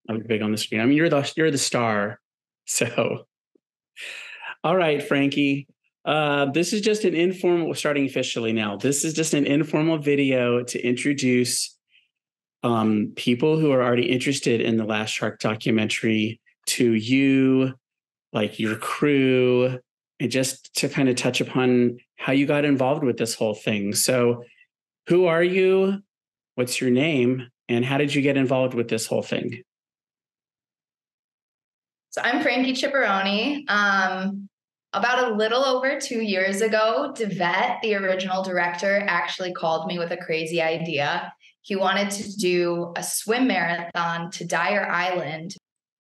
I'm big on the screen. I mean, you're the star. So, all right, Frankie. This is just an informal, starting officially now. This is just an informal video to introduce people who are already interested in the Last Shark documentary to you, like your crew, and just to kind of touch upon how you got involved with this whole thing. So, who are you? What's your name? And how did you get involved with this whole thing? So I'm Frankie Chipperoni. About a little over 2 years ago, DeVette, the original director, actually called me with a crazy idea. He wanted to do a swim marathon to Dyer Island.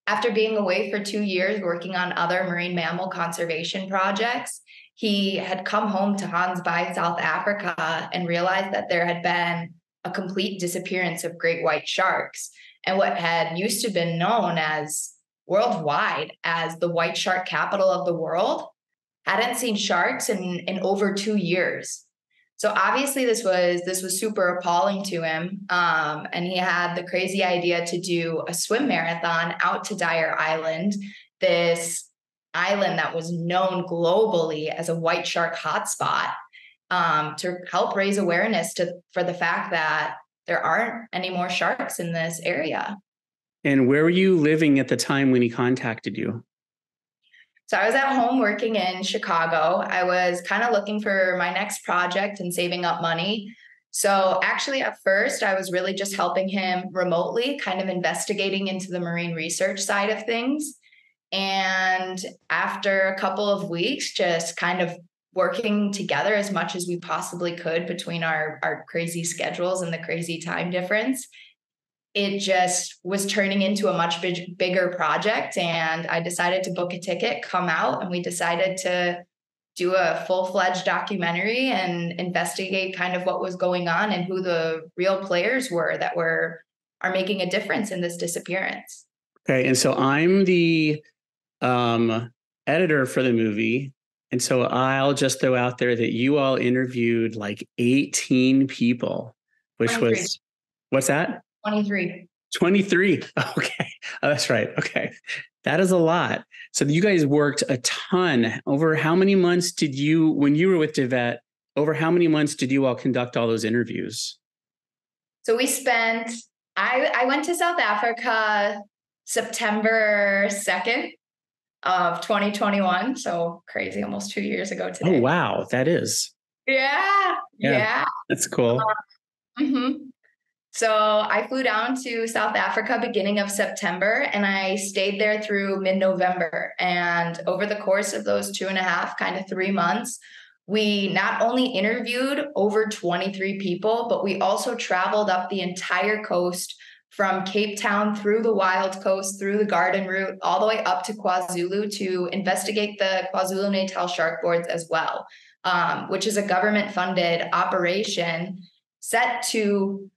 After being away for 2 years working on other marine mammal conservation projects, he had come home to Hans Bay, South Africa, and realized that there had been a complete disappearance of great white sharks. And what had used to been known as worldwide as the white shark capital of the world hadn't seen sharks in over 2 years. So obviously this was super appalling to him. And he had the crazy idea to do a swim marathon out to Dyer Island, this island that was known globally as a white shark hotspot, to help raise awareness for the fact that there aren't any more sharks in this area. And where were you living at the time when he contacted you? So I was at home working in Chicago. I was kind of looking for my next project and saving up money. So actually, at first, I was really just helping him remotely, kind of investigating into the marine research side of things. And after a couple of weeks, just kind of working together as much as we possibly could between our crazy schedules and the crazy time difference, it just was turning into a much bigger project. And I decided to book a ticket, come out, and we decided to do a full-fledged documentary and investigate kind of what was going on and who the real players were that are making a difference in this disappearance. Okay, and so I'm the editor for the movie. And so I'll just throw out there that you all interviewed like 18 people, which 23. was, what's that? 23. 23. Okay. Oh, that's right. Okay. That is a lot. So you guys worked a ton. Over how many months did you, when you were with DeVette, over how many months did you all conduct all those interviews? So I went to South Africa September 2nd of 2021. So crazy, almost 2 years ago Oh, today. wow. That is. Yeah. Yeah. That's cool. Mhm. So I flew down to South Africa beginning of September, and I stayed there through mid-November. And over the course of those 2.5, kind of 3 months, we not only interviewed over 23 people, but we also traveled up the entire coast from Cape Town through the Wild Coast, through the Garden Route, all the way up to KwaZulu to investigate the KwaZulu-Natal shark boards as well, which is a government-funded operation set to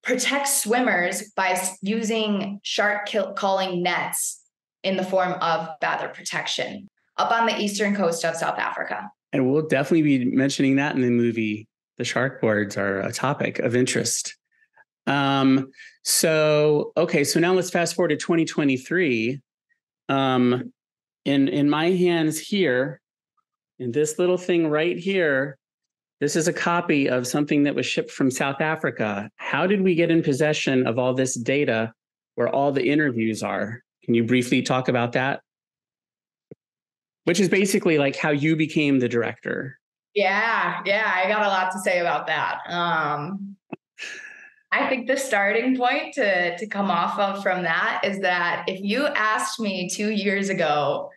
protect swimmers by using shark calling nets in the form of feather protection up on the eastern coast of South Africa. And we'll definitely be mentioning that in the movie. The shark boards are a topic of interest. So now let's fast forward to 2023. In my hands here, in this little thing right here, this is a copy of something that was shipped from South Africa. How did we get in possession of all this data where all the interviews are? Can you briefly talk about that? Which is basically like how you became the director. Yeah, I got a lot to say about that. I think the starting point to come off of from that is that if you asked me 2 years ago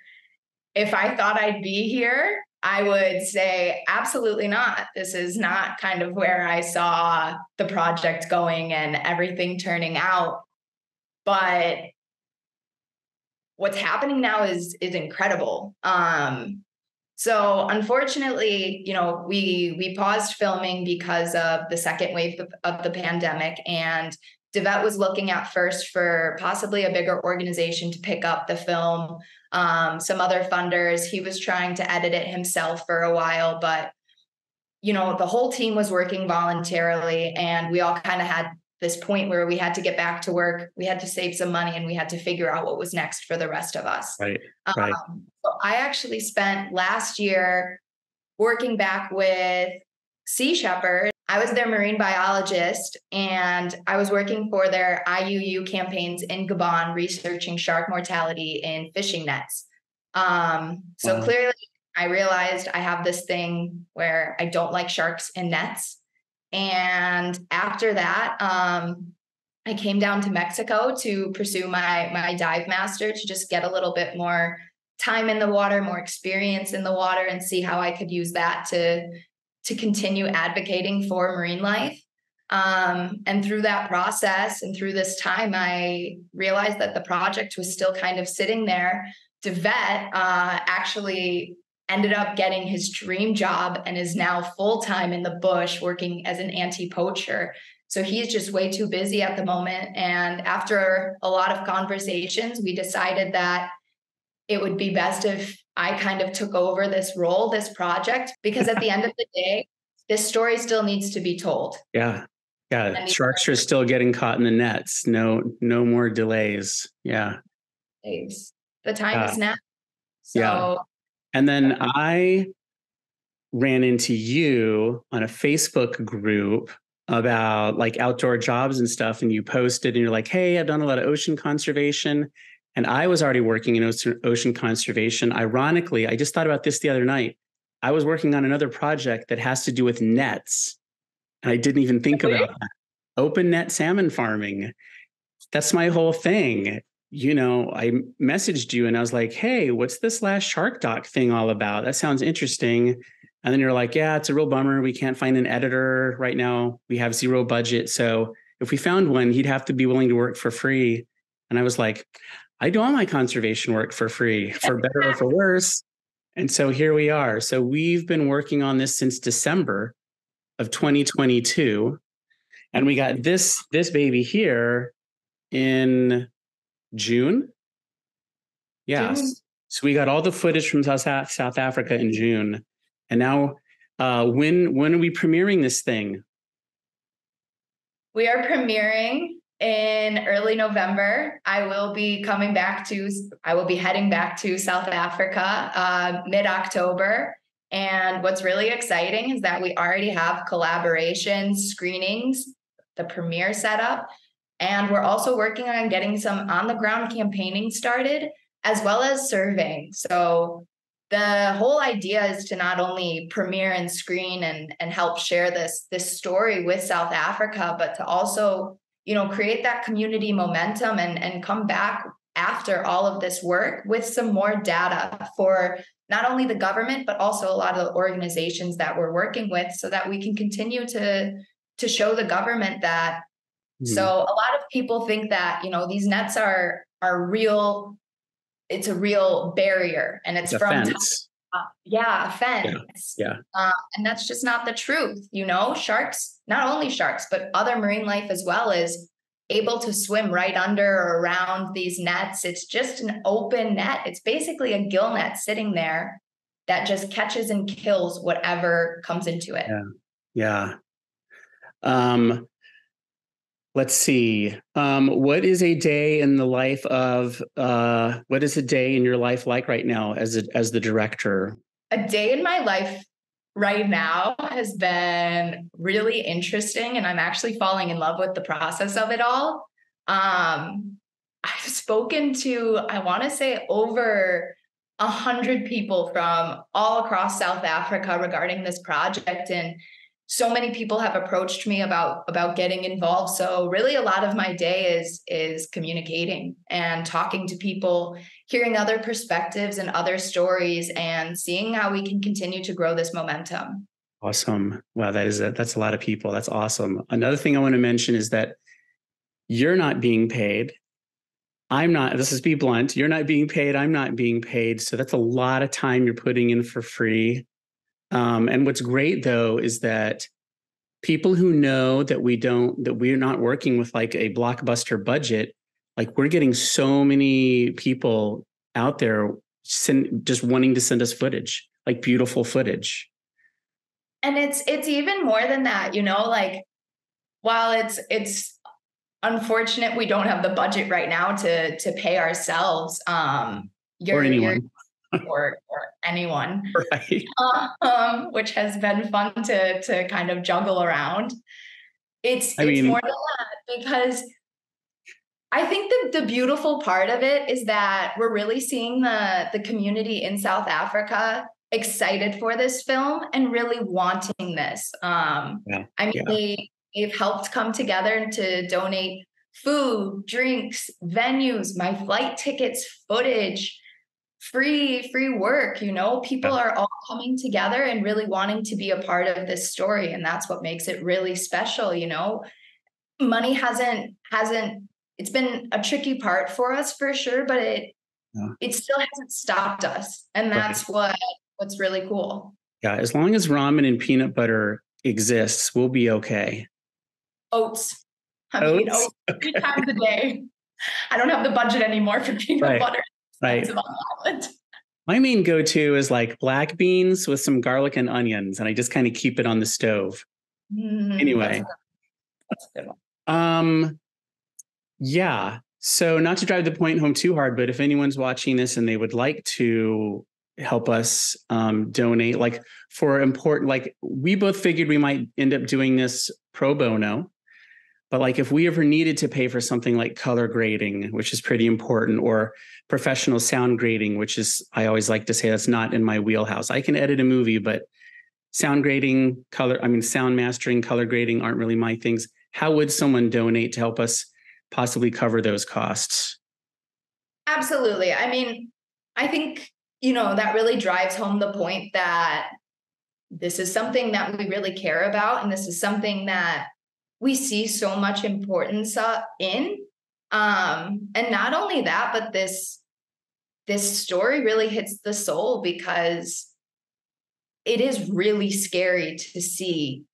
if I thought I'd be here, I would say absolutely not. This is not kind of where I saw the project going and everything turning out. But what's happening now is incredible. So unfortunately, we paused filming because of the second wave of the pandemic, and DeVette was looking at first for possibly a bigger organization to pick up the film, some other funders. He was trying to edit it himself for a while, but the whole team was working voluntarily, and we all kind of had this point where we had to get back to work, we had to save some money, and we had to figure out what was next for the rest of us. Right. Right. So I actually spent last year working back with Sea Shepherd. I was their marine biologist, and I was working for their IUU campaigns in Gabon, researching shark mortality in fishing nets. So clearly I realized I have this thing where I don't like sharks in nets. And after that, I came down to Mexico to pursue my dive master, to just get a little bit more time in the water, more experience in the water, and see how I could use that to continue advocating for marine life. And through that process and through this time, I realized that the project was still kind of sitting there. DeVet actually ended up getting his dream job and is now full-time in the bush working as an anti-poacher. So he's just way too busy at the moment. And after a lot of conversations, we decided that it would be best if I kind of took over this role, this project, because at the end of the day, this story still needs to be told. Yeah. Yeah. Sharks are still getting caught in the nets. No more delays. Yeah. The time is now. So, yeah. And then I ran into you on a Facebook group about like outdoor jobs and stuff. And you posted and you're like, hey, I've done a lot of ocean conservation. And I was already working in ocean conservation. Ironically, I just thought about this the other night. I was working on another project that has to do with nets. And I didn't even think about that. Open net salmon farming. That's my whole thing. I messaged you and I was like, hey, what's this last Shark Doc thing all about? That sounds interesting. And then you're like, yeah, it's a real bummer. We can't find an editor right now. We have zero budget. So if we found one, he'd have to be willing to work for free. And I was like, I do all my conservation work for free, for better or for worse. And so here we are. So we've been working on this since December of 2022. And we got this baby here in June. Yes. June. So we got all the footage from South Africa in June. And now when are we premiering this thing? We are premiering in early November. I will be heading back to South Africa mid-October. And what's really exciting is that we already have collaborations, screenings, the premiere setup. And we're also working on getting some on-the-ground campaigning started, as well as surveying. So the whole idea is to not only premiere and screen and help share this story with South Africa, but to also, create that community momentum and come back after all of this work with some more data for not only the government, but also a lot of the organizations that we're working with, so that we can continue to show the government that. So a lot of people think that, these nets are real. It's a real barrier, and it's from fence. A fence. Yeah. And that's just not the truth. Sharks, not only sharks, but other marine life as well, is able to swim right under or around these nets. It's just an open net. It's basically a gill net sitting there that just catches and kills whatever comes into it. Yeah. Let's see. What is a day in the life of, what is a day in your life like right now as the director? A day in my life right now has been really interesting, and I'm actually falling in love with the process of it all. I've spoken to, I want to say, over 100 people from all across South Africa regarding this project, and so many people have approached me about getting involved. So really a lot of my day is communicating and talking to people, hearing other perspectives and other stories, and seeing how we can continue to grow this momentum. Awesome. Wow, that's a lot of people. That's awesome. Another thing I want to mention is that you're not being paid. I'm not. Let's just be blunt. You're not being paid. I'm not being paid. So that's a lot of time you're putting in for free. And what's great though is that people who know that we're not working with like a blockbuster budget, like we're getting so many people out there just wanting to send us footage, like beautiful footage. And it's even more than that, like while it's unfortunate we don't have the budget right now to pay ourselves. Or Your anyone. or anyone, Right. which has been fun to kind of juggle around. I It's more mean, than that because I think the beautiful part of it is that we're really seeing the community in South Africa excited for this film and really wanting this. yeah, I mean, yeah, they've helped come together to donate food, drinks, venues, my flight tickets, footage, free work. People yeah. are all coming together and really wanting to be a part of this story, and that's what makes it really special. Money hasn't it's been a tricky part for us for sure, but Yeah. it still hasn't stopped us, and Right. that's what's really cool. Yeah. As long as ramen and peanut butter exists, we'll be okay. Oats. I mean, Oats. oats 3 times a day. I don't have the budget anymore for peanut Right. butter. It's Right. expensive on the island. My main go-to is like black beans with some garlic and onions, and I just kind of keep it on the stove. That's Anyway, a good one. um, yeah. So not to drive the point home too hard, but if anyone's watching this and they would like to help us donate, like for important, like we both figured we might end up doing this pro bono. But like if we ever needed to pay for something like color grading, which is pretty important, or professional sound grading, which is, I always like to say that's not in my wheelhouse. I can edit a movie, but sound grading, sound mastering, color grading aren't really my things. How would someone donate to help us possibly cover those costs? Absolutely. I mean, I think, that really drives home the point that this is something that we really care about. And this is something that we see so much importance in. And not only that, but this story really hits the soul because it is really scary to see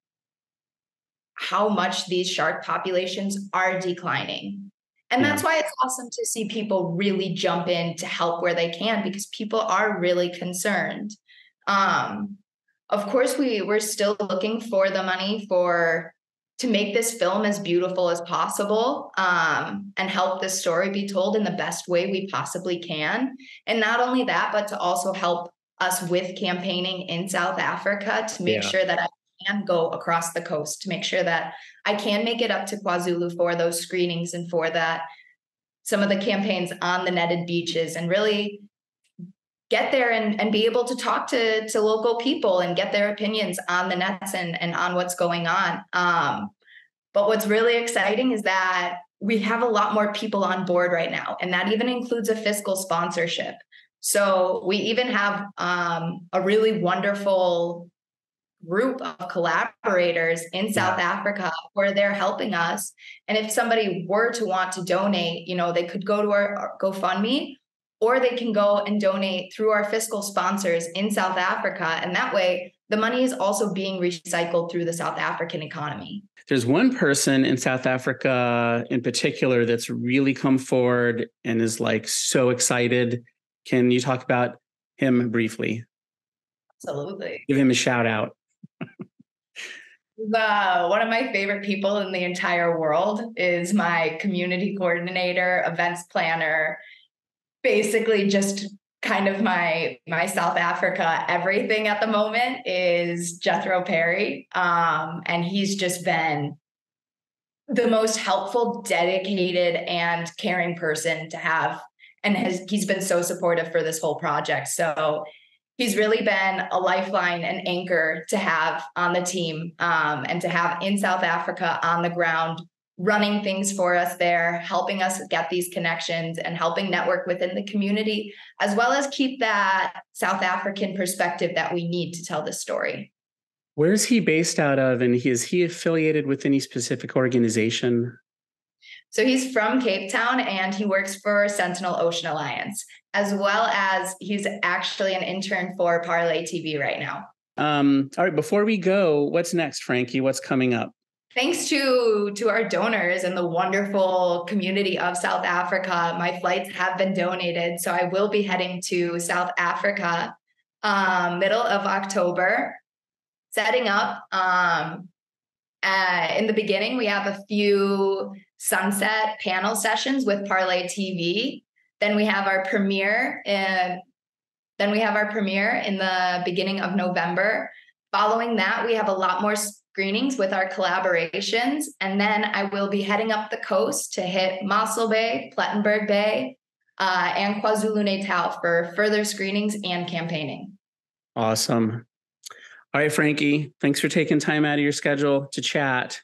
how much these shark populations are declining. And Yeah, that's why it's awesome to see people really jump in to help where they can because people are really concerned. Um, of course, we're still looking for the money to make this film as beautiful as possible, and help this story be told in the best way we possibly can. And not only that, but to also help us with campaigning in South Africa to make yeah, sure that I can go across the coast, to make sure that I can make it up to KwaZulu for those screenings and for that some of the campaigns on the netted beaches, and really get there and be able to talk to local people and get their opinions on the nets and on what's going on. But what's really exciting is that we have a lot more people on board right now, and that even includes a fiscal sponsorship. So we even have a really wonderful group of collaborators in South yeah. Africa where they're helping us. And if somebody were to want to donate, they could go to our GoFundMe, or they can go and donate through our fiscal sponsors in South Africa. And that way, the money is also being recycled through the South African economy. There's one person in South Africa in particular that's really come forward and is like so excited. Can you talk about him briefly? Absolutely. Give him a shout out. One of my favorite people in the entire world is my community coordinator, events planner, basically just kind of my South Africa everything at the moment is Jethro Perry. And he's just been the most helpful, dedicated, and caring person to have. And he's been so supportive for this whole project. So he's really been a lifeline and anchor to have on the team, and to have in South Africa on the ground, running things for us there, helping us get these connections and helping network within the community, as well as keep that South African perspective that we need to tell this story. Where's he based out of? And is he affiliated with any specific organization? So he's from Cape Town and he works for Sentinel Ocean Alliance, as well as he's actually an intern for Parlay TV right now. All right, before we go, what's next, Frankie? What's coming up? Thanks to our donors and the wonderful community of South Africa, my flights have been donated. So I will be heading to South Africa, middle of October, setting up. In the beginning, we have a few sunset panel sessions with Parlay TV. Then we have our premiere in the beginning of November. Following that, we have a lot more screenings with our collaborations. And then I will be heading up the coast to hit Mossel Bay, Plettenberg Bay, and KwaZulu-Natal for further screenings and campaigning. Awesome. All right, Frankie, thanks for taking time out of your schedule to chat.